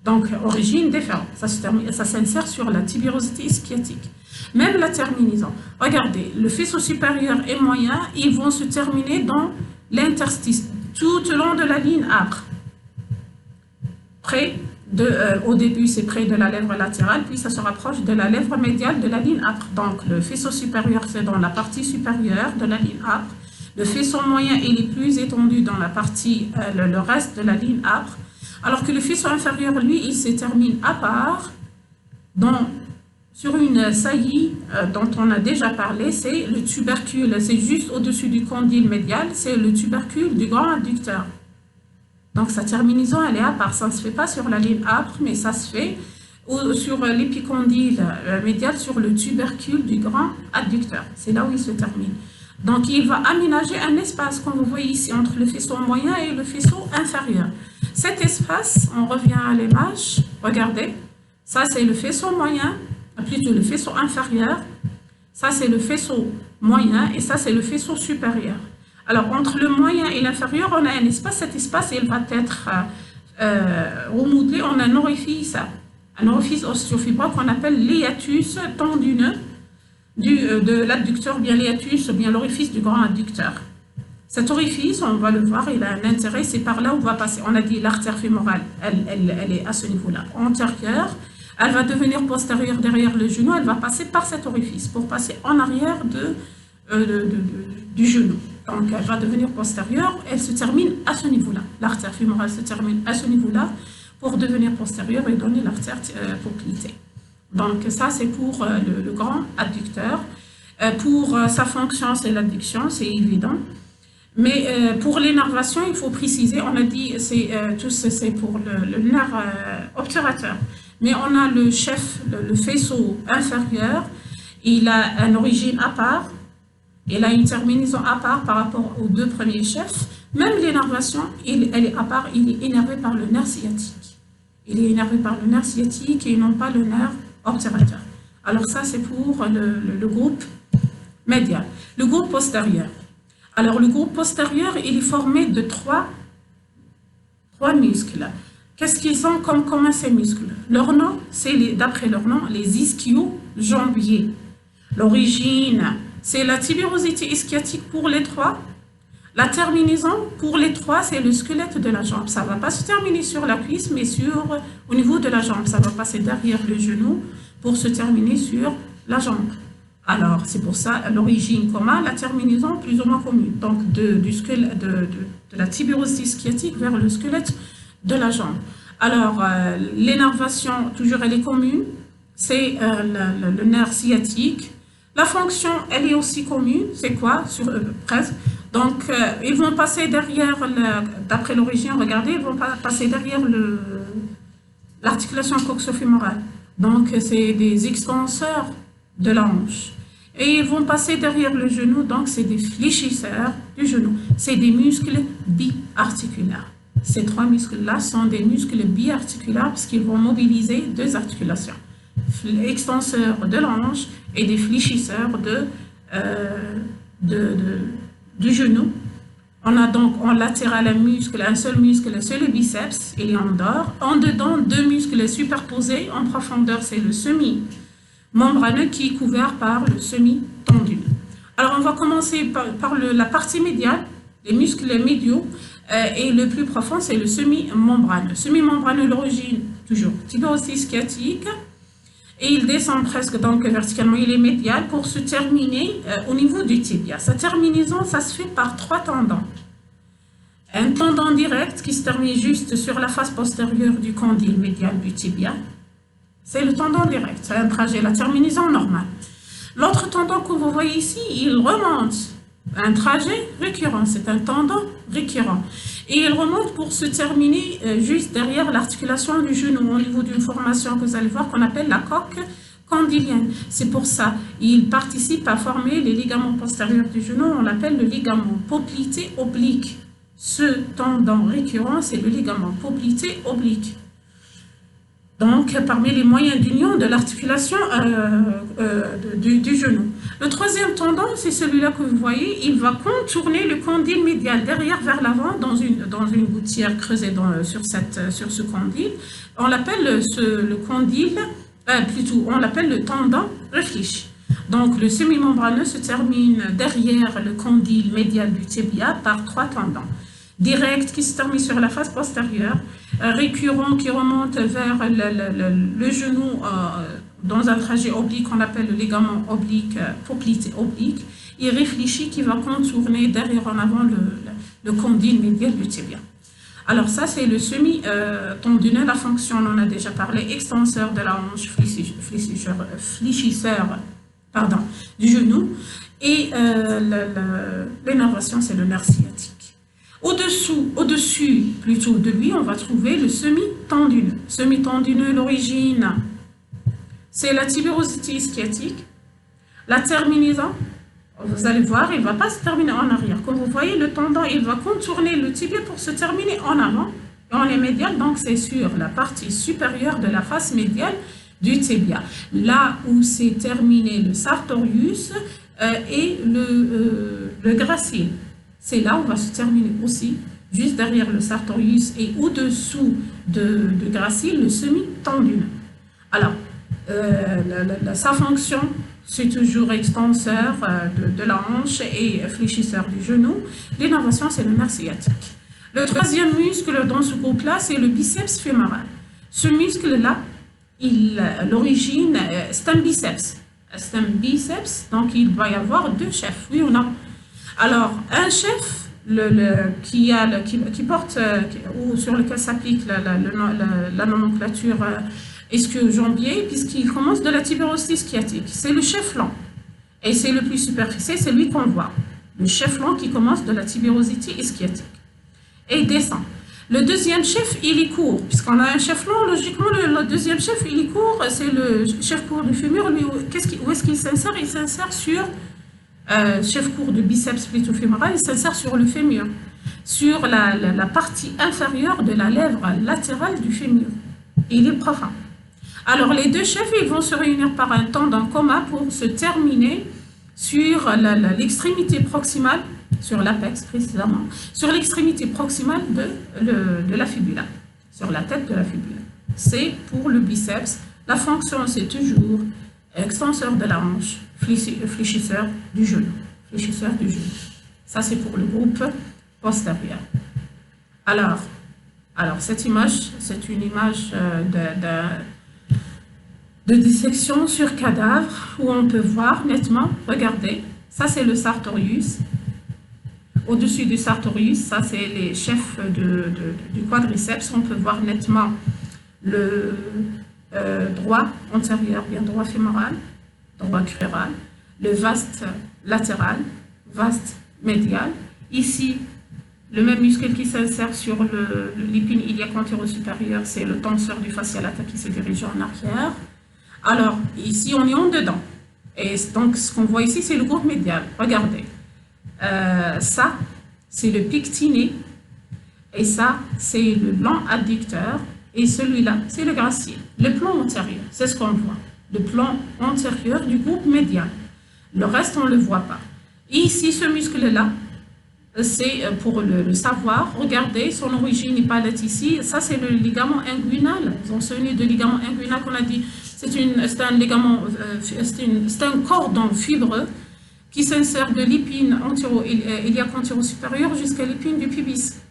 Donc, origine déférente. Ça s'insère sur la tuberosité ischiotique. Même la terminaison. Regardez, le faisceau supérieur et moyen, ils vont se terminer dans l'interstice, tout au long de la ligne âpre. Au début, c'est près de la lèvre latérale, puis ça se rapproche de la lèvre médiale de la ligne âpre. Donc, le faisceau supérieur, c'est dans la partie supérieure de la ligne âpre. Le faisceau moyen, il est plus étendu dans la partie, le reste de la ligne âpre. Alors que le faisceau inférieur, lui, il se termine à part sur une saillie dont on a déjà parlé, c'est le tubercule. C'est juste au-dessus du condyle médial, c'est le tubercule du grand adducteur. Donc, sa terminaison, elle est à part. Ça ne se fait pas sur la ligne âpre, mais ça se fait sur l'épicondyle médial, sur le tubercule du grand adducteur. C'est là où il se termine. Donc, il va aménager un espace, comme vous voyez ici, entre le faisceau moyen et le faisceau inférieur. Cet espace, on revient à l'image, regardez, ça c'est le faisceau moyen, plutôt le faisceau inférieur, ça c'est le faisceau moyen et ça c'est le faisceau supérieur. Alors, entre le moyen et l'inférieur, on a un espace. Cet espace, il va être remodelé en un orifice osteo-fibreux qu'on appelle l'hiatus tendineux de l'adducteur, bien l'hiatus, bien l'orifice du grand adducteur. Cet orifice, on va le voir, il a un intérêt, c'est par là où va passer. On a dit l'artère fémorale, elle est à ce niveau-là, antérieure. Elle va devenir postérieure derrière le genou, elle va passer par cet orifice pour passer en arrière du genou. Donc, elle va devenir postérieure, elle se termine à ce niveau-là. L'artère fémorale se termine à ce niveau-là pour devenir postérieure et donner l'artère poplitée. Donc, ça, c'est pour le grand adducteur. Pour sa fonction, c'est l'adduction, c'est évident. Mais pour l'énervation, il faut préciser, on a dit, c'est pour le nerf obturateur. Mais on a le chef, le faisceau inférieur, il a une origine à part, il a une terminaison à part par rapport aux deux premiers chefs. Même l'énervation, elle est à part, il est énervé par le nerf sciatique. Il est énervé par le nerf sciatique et non pas le nerf obturateur. Alors ça, c'est pour le groupe médial. Le groupe postérieur. Alors, le groupe postérieur, il est formé de trois muscles. Qu'est-ce qu'ils ont comme commun ces muscles? Leur nom, c'est d'après leur nom, les ischio-jambiers. L'origine, c'est la tuberosité ischiotique pour les trois. La terminaison, pour les trois, c'est le squelette de la jambe. Ça ne va pas se terminer sur la cuisse, mais au niveau de la jambe. Ça va passer derrière le genou pour se terminer sur la jambe. Alors, c'est pour ça l'origine commune, la terminaison plus ou moins commune. Donc, de la tuberosité sciatique vers le squelette de la jambe. Alors, l'énervation, toujours, elle est commune. C'est le nerf sciatique. La fonction, elle est aussi commune. C'est quoi? Presque. Donc, ils vont passer derrière, d'après l'origine, regardez, ils vont passer derrière l'articulation coxo-fémorale. Donc, c'est des extenseurs de la hanche. Et ils vont passer derrière le genou, donc c'est des fléchisseurs du genou. C'est des muscles biarticulaires. Ces trois muscles-là sont des muscles biarticulaires parce qu'ils vont mobiliser deux articulations. Extenseurs de la hanche et des fléchisseurs du genou. On a donc en latéral un seul muscle, c'est le biceps, il est en dehors. En dedans, deux muscles superposés. En profondeur, c'est le semi-membraneux qui est couvert par le semi-tendineux. Alors, on va commencer par la partie médiale, les muscles médiaux, et le plus profond, c'est le semi-membraneux. Le semi-membraneux, l'origine, toujours, tuberosité sciatique, et il descend presque donc verticalement, il est médial pour se terminer au niveau du tibia. Sa terminaison, ça se fait par trois tendons. Un tendon direct qui se termine juste sur la face postérieure du condyle médial du tibia. C'est le tendon direct, c'est un trajet, la terminaison normale. L'autre tendon que vous voyez ici, il remonte. Un trajet récurrent, c'est un tendon récurrent. Et il remonte pour se terminer juste derrière l'articulation du genou, au niveau d'une formation que vous allez voir qu'on appelle la coque condylienne. C'est pour ça, il participe à former les ligaments postérieurs du genou, on l'appelle le ligament poplité oblique. Ce tendon récurrent, c'est le ligament poplité oblique. Donc, parmi les moyens d'union de l'articulation du genou. Le troisième tendon, c'est celui-là que vous voyez, il va contourner le condyle médial derrière vers l'avant dans une gouttière creusée sur ce condyle. On l'appelle le condyle, plutôt, on l'appelle le tendon réfléchi. Donc, le semi-membraneux se termine derrière le condyle médial du tibia par 3 tendons. Direct qui se termine sur la face postérieure, récurrent qui remonte vers le genou dans un trajet oblique qu'on appelle le ligament oblique, poplité oblique, et réfléchi qui va contourner derrière en avant le condyle médial du tibia. Alors ça, c'est le semi-tendineux. La fonction, on en a déjà parlé, extenseur de la hanche, fléchisseur du genou. Et l'énervation, c'est le nerf sciatique. Au-dessus plutôt de lui, on va trouver le semi-tendineux. Semi-tendineux, l'origine, c'est la tuberosité sciatique. La terminaison, vous allez voir, il ne va pas se terminer en arrière. Comme vous voyez, le tendon, il va contourner le tibia pour se terminer en avant. Et on est médial, donc c'est sur la partie supérieure de la face médiale du tibia. Là où s'est terminé le sartorius et le gracile. C'est là où va se terminer aussi, juste derrière le sartorius et au-dessous de gracile, le semi-tendineux. Alors, sa fonction, c'est toujours extenseur de la hanche et fléchisseur du genou. L'énervation, c'est le nerf sciatique. Le troisième muscle dans ce groupe-là, c'est le biceps fémoral. Ce muscle-là, l'origine, c'est un biceps. C'est un biceps, donc il doit y avoir 2 chefs, oui ou non? Alors, un chef qui porte, ou sur lequel s'applique la nomenclature ischio-jambier, puisqu'il commence de la tuberosité sciatique. C'est le chef long. Et c'est le plus superficiel, c'est lui qu'on voit. Le chef long qui commence de la tuberosité sciatique. Et il descend. Le deuxième chef, il est court. Puisqu'on a un chef long, logiquement, le deuxième chef, il est court. C'est le chef court du fémur. Lui, où est-ce qu'il s'insère? Il s'insère sur... chef court de biceps plutôt fémoral, il s'insère sur le fémur, sur la partie inférieure de la lèvre latérale du fémur. Il est profond. Alors, les 2 chefs, ils vont se réunir par un tendon commun pour se terminer sur l'extrémité proximale, sur l'apex précisément, sur l'extrémité proximale de la fibula, sur la tête de la fibula. C'est pour le biceps. La fonction, c'est toujours extenseur de la hanche, fléchisseur du genou. Fléchisseur du genou. Ça, c'est pour le groupe postérieur. Alors cette image, c'est une image de dissection sur cadavre où on peut voir nettement, regardez, ça c'est le sartorius. Au-dessus du sartorius, ça c'est les chefs du quadriceps. On peut voir nettement le droit antérieur, bien droit fémoral, droit crural, le vaste latéral, vaste médial. Ici, le même muscle qui s'insère sur l'épine iliaque antéro-supérieure, c'est le tenseur du fascia lata qui se dirige en arrière. Alors, ici, on est en dedans. Et donc, ce qu'on voit ici, c'est le groupe médial. Regardez. Ça, c'est le pectiné. Et ça, c'est le long adducteur. Et celui-là, c'est le gracile. Le plan antérieur, c'est ce qu'on voit. Le plan antérieur du groupe médial. Le reste, on ne le voit pas. Et ici, ce muscle-là, c'est pour le savoir. Regardez, son origine n'est pas là ici. Ça, c'est le ligament inguinal. Ils ont souvenir de ligament inguinal qu'on a dit. C'est un ligament, c'est un cordon fibreux qui s'insère de l'épine iliaque antéro-supérieure jusqu'à l'épine du pubis,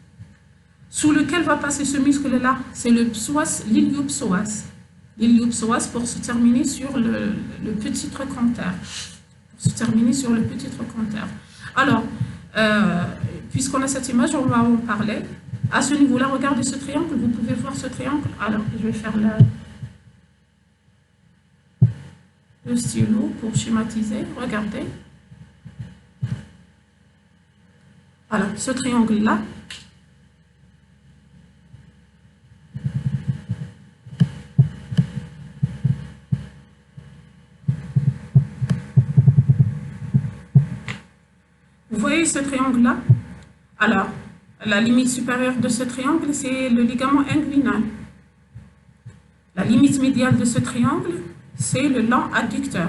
sous lequel va passer ce muscle-là. C'est le psoas, l'iliopsoas. L'iliopsoas pour se terminer sur le petit trochanter. Se terminer sur le petit trochanter. Alors, puisqu'on a cette image, on va en parler. À ce niveau-là, regardez ce triangle. Vous pouvez voir ce triangle. Alors, je vais faire le stylo pour schématiser. Regardez. Alors, ce triangle-là, vous voyez ce triangle-là? Alors, la limite supérieure de ce triangle, c'est le ligament inguinal. La limite médiale de ce triangle, c'est le long adducteur.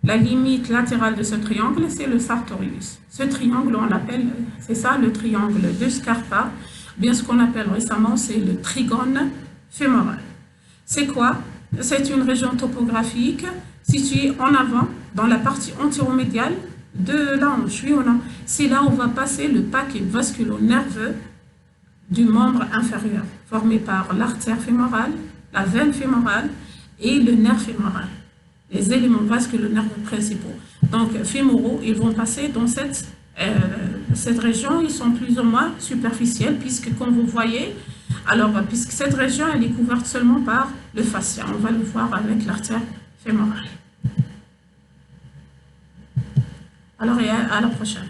La limite latérale de ce triangle, c'est le sartorius. Ce triangle, on l'appelle, c'est ça le triangle de Scarpa. Bien ce qu'on appelle récemment, c'est le trigone fémoral. C'est quoi? C'est une région topographique située en avant, dans la partie antéromédiale de la hanche. Oui ou non? C'est là où va passer le paquet vasculo-nerveux du membre inférieur, formé par l'artère fémorale, la veine fémorale et le nerf fémoral. Les éléments vasculo-nerveux principaux. Donc, fémoraux, ils vont passer dans cette région, ils sont plus ou moins superficiels, puisque, comme vous voyez, alors, puisque cette région, elle est couverte seulement par le fascia. On va le voir avec l'artère fémorale. Alors, et à la prochaine.